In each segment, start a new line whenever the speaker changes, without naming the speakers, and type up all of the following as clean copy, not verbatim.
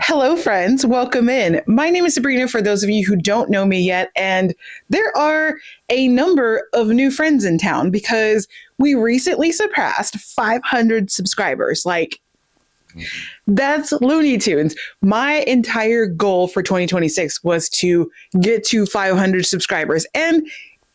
Hello, friends. Welcome in. My name is Sabrina, for those of you who don't know me yet, and there are a number of new friends in town because we recently surpassed 500 subscribers. That's Looney Tunes. My entire goal for 2026 was to get to 500 subscribers, and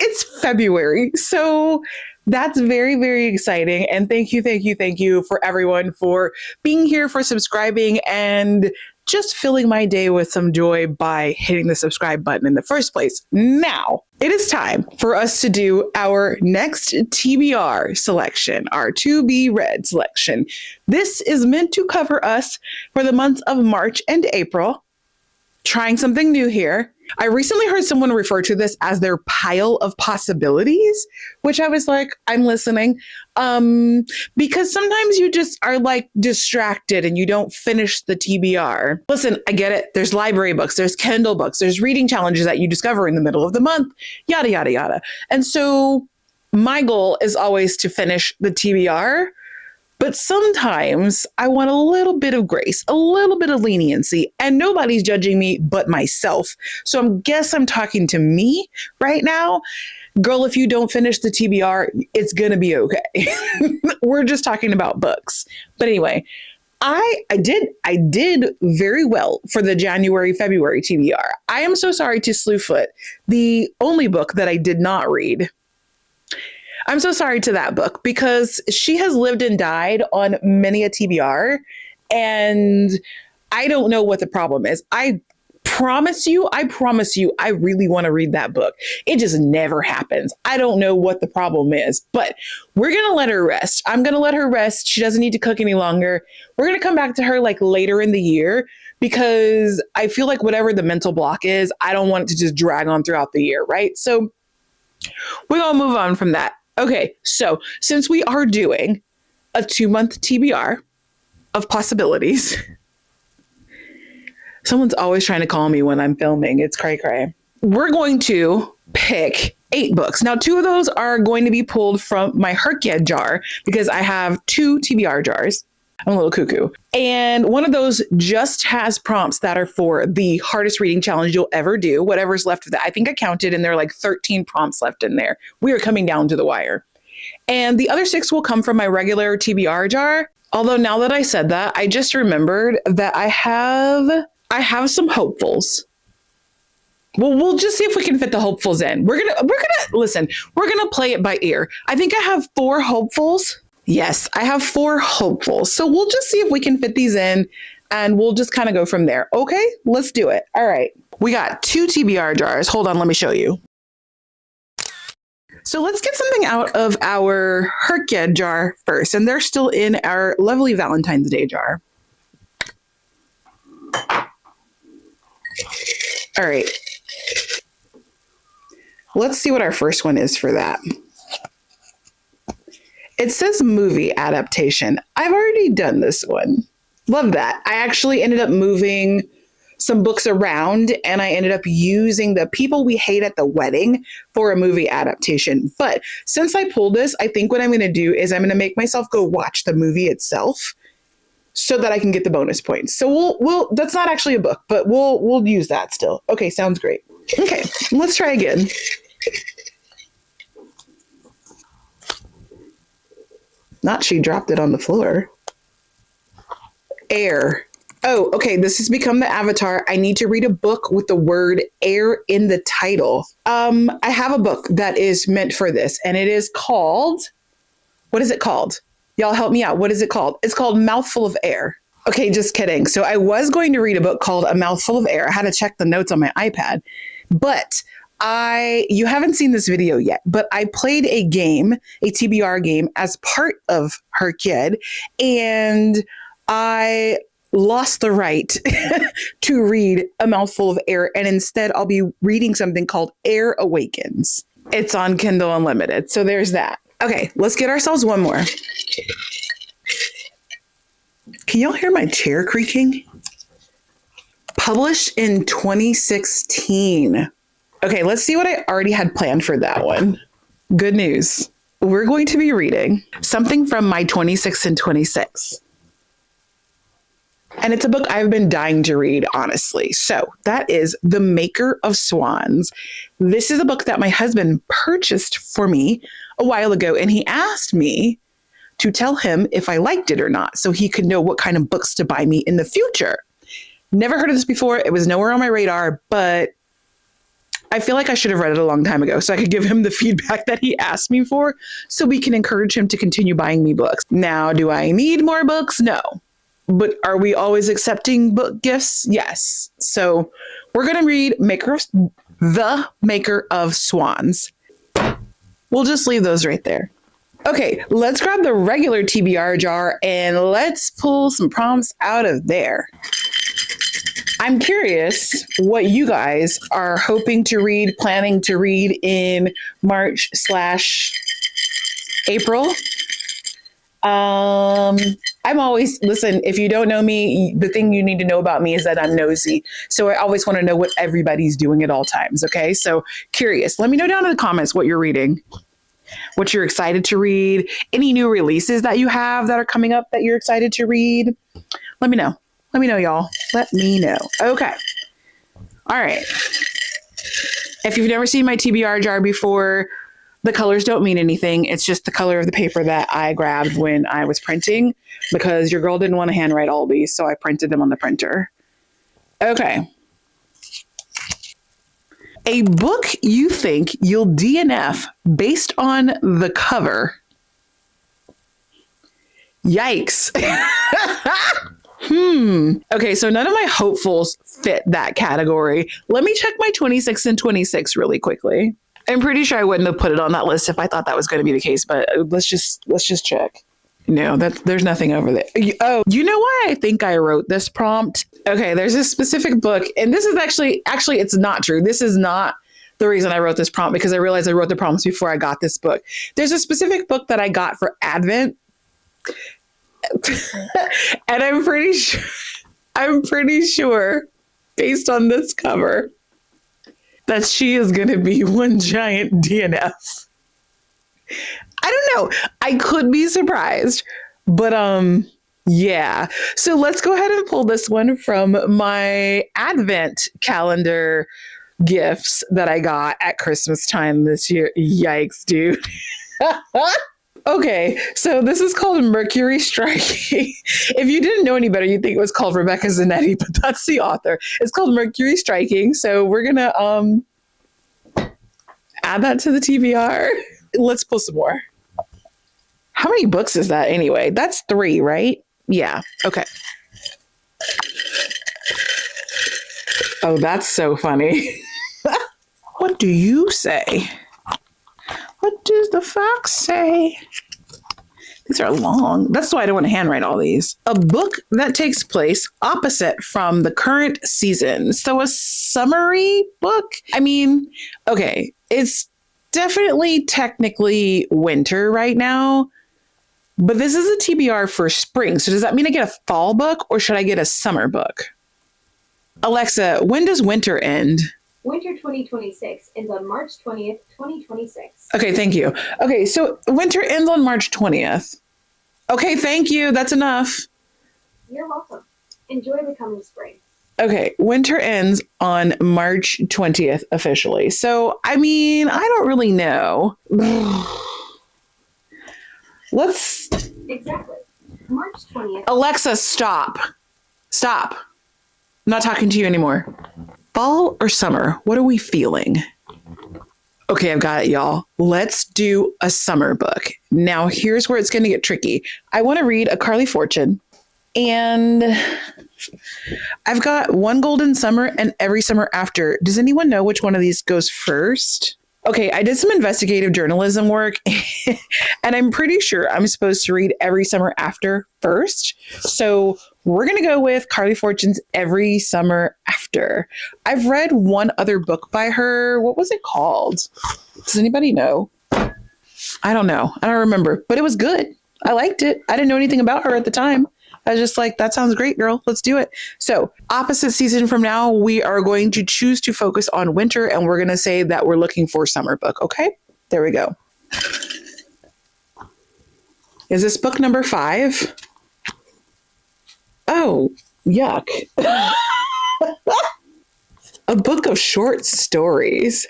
it's February. So that's very, very exciting. And thank you for everyone for being here, for subscribing, and just filling my day with some joy by hitting the subscribe button in the first place. Now, it is time for us to do our next TBR selection, our to be read selection. This is meant to cover us for the months of March and April. Trying something new here. I recently heard someone refer to this as their pile of possibilities, which I was like, I'm listening. Because sometimes you just are like distracted and you don't finish the TBR. Listen, I get it. There's library books, there's Kindle books, there's reading challenges that you discover in the middle of the month, yada, yada, yada. And so my goal is always to finish the TBR. But sometimes I want a little bit of grace, a little bit of leniency, and nobody's judging me but myself. So I'm talking to me right now. Girl, if you don't finish the TBR, it's going to be okay. We're just talking about books. But anyway, I did very well for the January, February TBR. I am so sorry to Slewfoot, the only book that I did not read. I'm so sorry to that book because she has lived and died on many a TBR, and I don't know what the problem is. I promise you, I really want to read that book. It just never happens. I don't know what the problem is, but we're going to let her rest. I'm going to let her rest. She doesn't need to cook any longer. We're going to come back to her like later in the year because I feel like whatever the mental block is, I don't want it to just drag on throughout the year, right? So we're going to move on from that. Okay, so since we are doing a 2-month TBR of possibilities, someone's always trying to call me when I'm filming. It's cray cray. We're going to pick 8 books. Now, 2 of those are going to be pulled from my Herkyed jar because I have 2 TBR jars. I'm a little cuckoo. And one of those just has prompts that are for the hardest reading challenge you'll ever do, whatever's left of that. I think I counted and there are like 13 prompts left in there. We are coming down to the wire. And the other 6 will come from my regular TBR jar. Although now that I said that, I just remembered that I have some hopefuls. Well, we'll just see if we can fit the hopefuls in. We're gonna play it by ear. I think I have 4 hopefuls. Yes, I have 4 hopefuls. So we'll just see if we can fit these in and we'll just kind of go from there. Okay, let's do it. All right. We got 2 TBR jars. Hold on, let me show you. So let's get something out of our Herkyed jar first. And they're still in our lovely Valentine's Day jar. All right. Let's see what our first one is for that. It says movie adaptation. I've already done this one. Love that. I actually ended up moving some books around and I ended up using The People We Hate at the Wedding for a movie adaptation. But since I pulled this, I think what I'm going to do is I'm going to make myself go watch the movie itself so that I can get the bonus points. So we'll that's not actually a book, but we'll use that still. Okay, sounds great. Okay, let's try again. Not she dropped it on the floor. Air. Oh, okay. This has become the avatar. I need to read a book with the word air in the title. I have a book that is meant for this, and it is called, what is it called? Y'all help me out. What is it called? It's called Mouthful of Air. Okay, just kidding. So I was going to read a book called A Mouthful of Air. I had to check the notes on my iPad, but you haven't seen this video yet, but I played a game, a TBR game as part of Herkyed, and I lost the right to read A Mouthful of Air. And instead I'll be reading something called Air Awakens. It's on Kindle Unlimited. So there's that. Okay, let's get ourselves one more. Can y'all hear my chair creaking? Published in 2016. Okay, let's see what I already had planned for that one. Good news. We're going to be reading something from my 26 and 26. And it's a book I've been dying to read, honestly. So that is The Maker of Swans. This is a book that my husband purchased for me a while ago, and he asked me to tell him if I liked it or not so he could know what kind of books to buy me in the future. Never heard of this before. It was nowhere on my radar, but I feel like I should have read it a long time ago so I could give him the feedback that he asked me for so we can encourage him to continue buying me books. Now, do I need more books? No. But are we always accepting book gifts? Yes. So we're going to read The Maker of Swans. We'll just leave those right there. Okay, let's grab the regular TBR jar and let's pull some prompts out of there. I'm curious what you guys are hoping to read, planning to read in March/April. I'm always, listen, if you don't know me, the thing you need to know about me is that I'm nosy. So I always want to know what everybody's doing at all times. Okay. So curious, let me know down in the comments what you're reading, what you're excited to read, any new releases that you have that are coming up that you're excited to read. Let me know. Let me know, y'all. Let me know. Okay. All right. If you've never seen my TBR jar before, the colors don't mean anything. It's just the color of the paper that I grabbed when I was printing because your girl didn't want to handwrite all these, so I printed them on the printer. Okay. A book you think you'll DNF based on the cover. Yikes. Okay, so none of my hopefuls fit that category. Let me check my 26 and 26 really quickly. I'm pretty sure I wouldn't have put it on that list if I thought that was going to be the case, but let's just check. No, there's nothing over there. Oh, you know why I think I wrote this prompt? Okay, there's a specific book, and this is actually it's not true. This is not the reason I wrote this prompt because I realized I wrote the prompts before I got this book. There's a specific book that I got for Advent. And I'm pretty sure based on this cover that she is going to be one giant DNF. I don't know. I could be surprised, but yeah. So let's go ahead and pull this one from my Advent calendar gifts that I got at Christmas time this year. Yikes, dude. Okay, so this is called Mercury Striking. If you didn't know any better, you'd think it was called Rebecca Zanetti, but that's the author. It's called Mercury Striking. So we're gonna add that to the TBR. Let's pull some more. How many books is that anyway? That's 3, right? Yeah. Okay. Oh, that's so funny. What do you say? What does the fox say? These are long. That's why I don't want to handwrite all these. A book that takes place opposite from the current season. So a summary book? I mean, okay, it's definitely technically winter right now, but this is a TBR for spring. So does that mean I get a fall book or should I get a summer book? Alexa, when does winter end?
Winter 2026 ends on March 20th, 2026.
Okay, thank you. Okay, so winter ends on March 20th. Okay, thank you. That's enough.
You're welcome. Enjoy the coming spring.
Okay, winter ends on March 20th officially. So, I mean, I don't really know. Let's...
Exactly. March 20th.
Alexa, stop. Stop. I'm not talking to you anymore. Fall or summer? What are we feeling? Okay, I've got it, y'all. Let's do a summer book. Now, here's where it's going to get tricky. I want to read A Carly Fortune, and I've got One Golden Summer and Every Summer After. Does anyone know which one of these goes first? Okay, I did some investigative journalism work, and I'm pretty sure I'm supposed to read Every Summer After first. So we're going to go with Carly Fortune's Every Summer After. I've read one other book by her. What was it called? Does anybody know? I don't know. I don't remember, but it was good. I liked it. I didn't know anything about her at the time. I was just like, that sounds great, girl. Let's do it. So opposite season from now, we are going to choose to focus on winter, and we're going to say that we're looking for summer book. Okay, there we go. Is this book number 5? Oh, yuck. A book of short stories.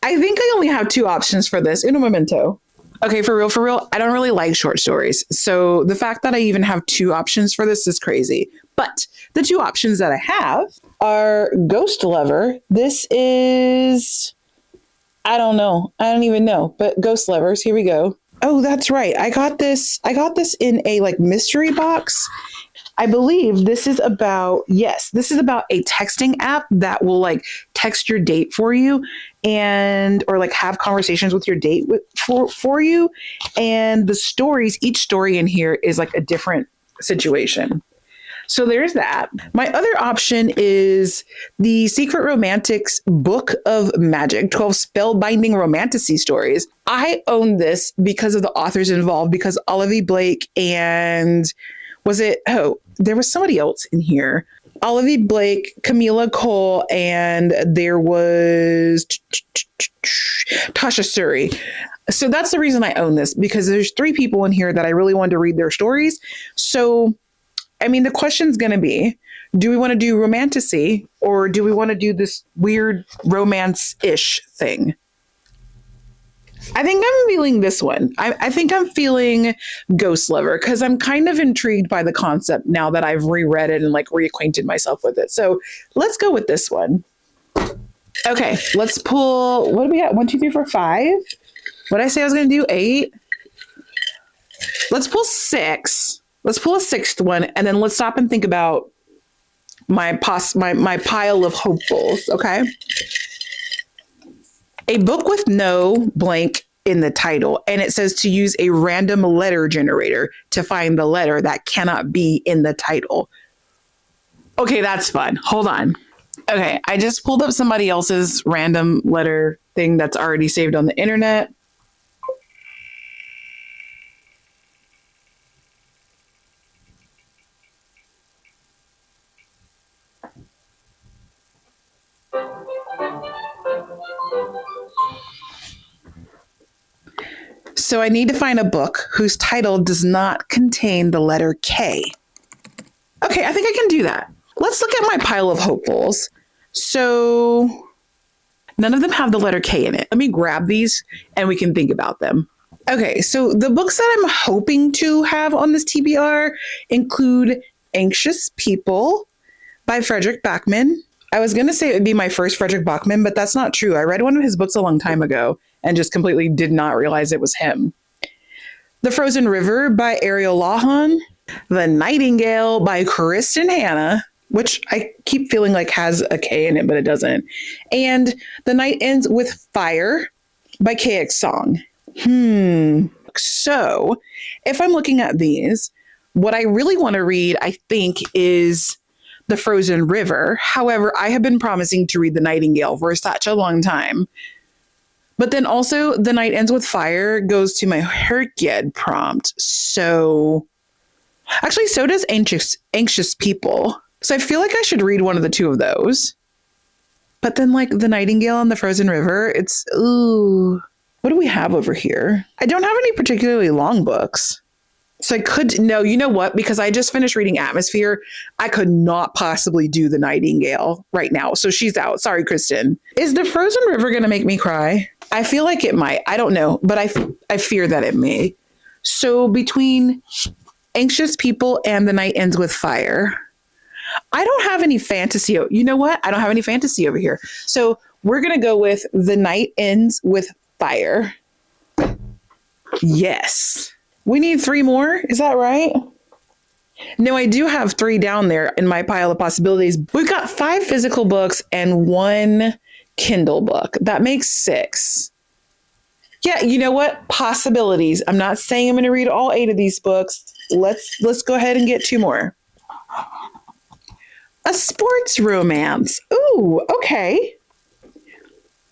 I think I only have two options for this. Uno momento. Okay, for real, I don't really like short stories. So the fact that I even have two options for this is crazy. But the two options that I have are Ghost Lover. This is, I don't know. I don't even know. But Ghost Lovers, here we go. Oh, that's right. I got this in a like mystery box. I believe this is about, yes, this is about a texting app that will like text your date for you and or like have conversations with your date for you. And the stories, each story in here is like a different situation. So there's that. My other option is the Secret Romantics Book of Magic, 12 spellbinding romantasy stories. I own this because of the authors involved, because Olivia Blake and there was somebody else in here. Olivia Blake, Camila Cole, and there was Tasha Suri. So that's the reason I own this, because there's three people in here that I really wanted to read their stories. So, I mean, the question's going to be, do we want to do romantasy or do we want to do this weird romance-ish thing? I think I'm feeling this one. I think I'm feeling Ghost Lover because I'm kind of intrigued by the concept now that I've reread it and like reacquainted myself with it. So let's go with this one. Okay, let's pull, what do we got? 1, 2, 3, 4, 5. What did I say I was going to do? 8. Let's pull 6. Let's pull a 6th one, and then let's stop and think about my pile of hopefuls, okay? A book with no blank in the title, and it says to use a random letter generator to find the letter that cannot be in the title. Okay, that's fun. Hold on. Okay, I just pulled up somebody else's random letter thing that's already saved on the internet. So I need to find a book whose title does not contain the letter K. Okay, I think I can do that. Let's look at my pile of hopefuls. So none of them have the letter K in it. Let me grab these and we can think about them. Okay, so the books that I'm hoping to have on this TBR include Anxious People by Frederick Backman. I was going to say it would be my first Frederick Backman, but that's not true. I read one of his books a long time ago and just completely did not realize it was him. The Frozen River by Ariel Lawhon. The Nightingale by Kristen Hanna, which I keep feeling like has a K in it, but it doesn't. And The Night Ends with Fire by KX Song. So if I'm looking at these, what I really want to read, I think, is The Frozen River. However, I have been promising to read The Nightingale for such a long time. But then also The Night Ends with Fire goes to my Herkiad prompt. So actually, so does Anxious People. So I feel like I should read one of the two of those. But then like The Nightingale and The Frozen River, it's, ooh, what do we have over here? I don't have any particularly long books. So I could, no, you know what? Because I just finished reading Atmosphere, I could not possibly do The Nightingale right now. So she's out. Sorry, Kristen. Is The Frozen River going to make me cry? I feel like it might. I don't know, but I fear that it may. So between Anxious People and The Night Ends with Fire, I don't have any fantasy. You know what? I don't have any fantasy over here. So we're going to go with The Night Ends with Fire. Yes. We need 3 more. Is that right? No, I do have 3 down there in my pile of possibilities. We've got 5 physical books and 1 Kindle book. That makes 6. Yeah, you know what? Possibilities. I'm not saying I'm going to read all 8 of these books. Let's go ahead and get 2 more. A sports romance. Ooh, okay.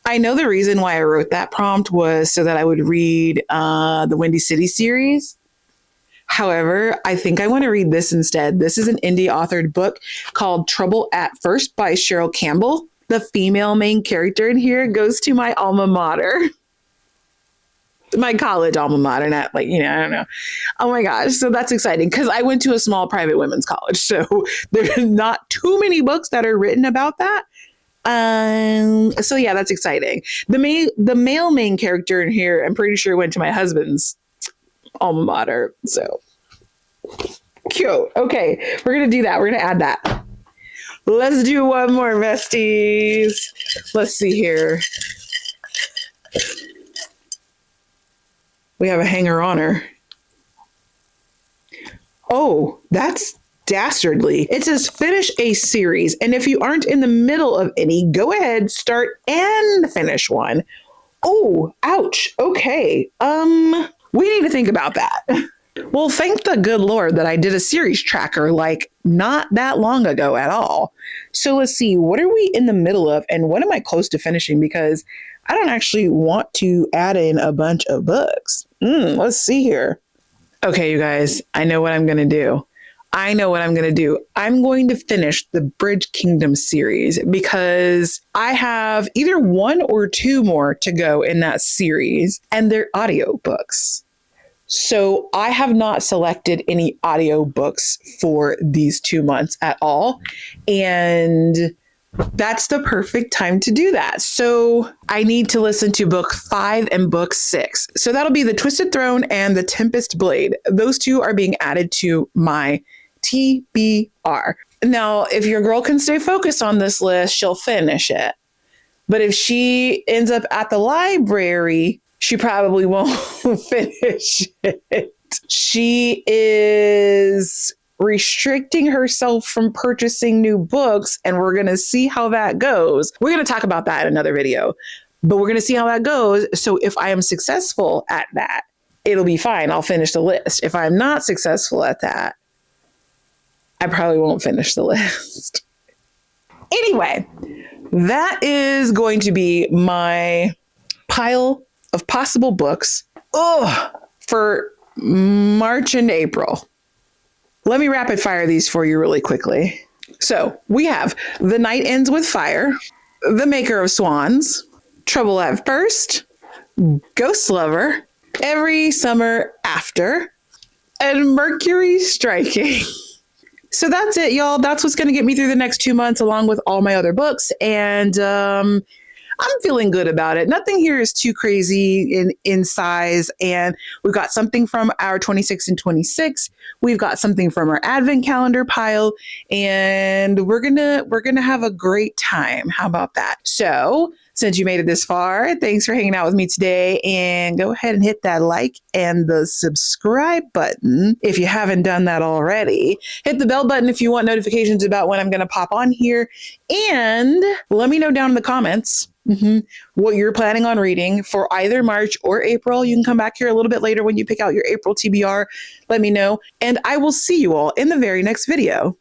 I know the reason why I wrote that prompt was so that I would read the Windy City series. However, I think I want to read this instead. This is an indie authored book called Trouble at First by Cheryl Campbell. The female main character in here goes to my alma mater. my college alma mater, not like, I don't know. Oh my gosh. So that's exciting because I went to a small private women's college. So there's not too many books that are written about that. So yeah, that's exciting. The male main character in here, I'm pretty sure went to my husband's alma mater. So cute. Okay. We're going to do that. We're going to add that. Let's do one more, besties. Let's see here. We have a hanger-oner. Oh, that's dastardly. It says finish a series. And if you aren't in the middle of any, go ahead, start and finish one. Oh, ouch. Okay. We need to think about that. Well, thank the good Lord that I did a series tracker like not that long ago at all. So let's see, what are we in the middle of and what am I close to finishing? Because I don't actually want to add in a bunch of books. Let's see here. Okay, you guys, I know what I'm going to do. I'm going to finish the Bridge Kingdom series because I have either one or two more to go in that series and they're audiobooks. So I have not selected any audiobooks for these 2 months at all. And that's the perfect time to do that. So I need to listen to book 5 and book 6. So that'll be The Twisted Throne and The Tempest Blade. Those two are being added to my TBR. Now, if your girl can stay focused on this list, she'll finish it. But if she ends up at the library, she probably won't finish it. She is restricting herself from purchasing new books, and we're going to see how that goes. We're going to talk about that in another video, but we're going to see how that goes. So if I am successful at that, it'll be fine. I'll finish the list. If I'm not successful at that, I probably won't finish the list. Anyway, that is going to be my pile of possible books for March and April. Let me rapid fire these for you really quickly. So we have The Night Ends with Fire, The Maker of Swans, Trouble at First, Ghost Lover, Every Summer After, and Mercury Striking. So that's it, y'all. That's what's going to get me through the next 2 months, along with all my other books. And I'm feeling good about it. Nothing here is too crazy in size. And we've got something from our 26 and 26. We've got something from our advent calendar pile. And we're gonna have a great time. How about that? So since you made it this far, thanks for hanging out with me today. And go ahead and hit that like and the subscribe button if you haven't done that already. Hit the bell button if you want notifications about when I'm going to pop on here. And let me know down in the comments what you're planning on reading for either March or April. You can come back here a little bit later when you pick out your April TBR. Let me know. And I will see you all in the very next video.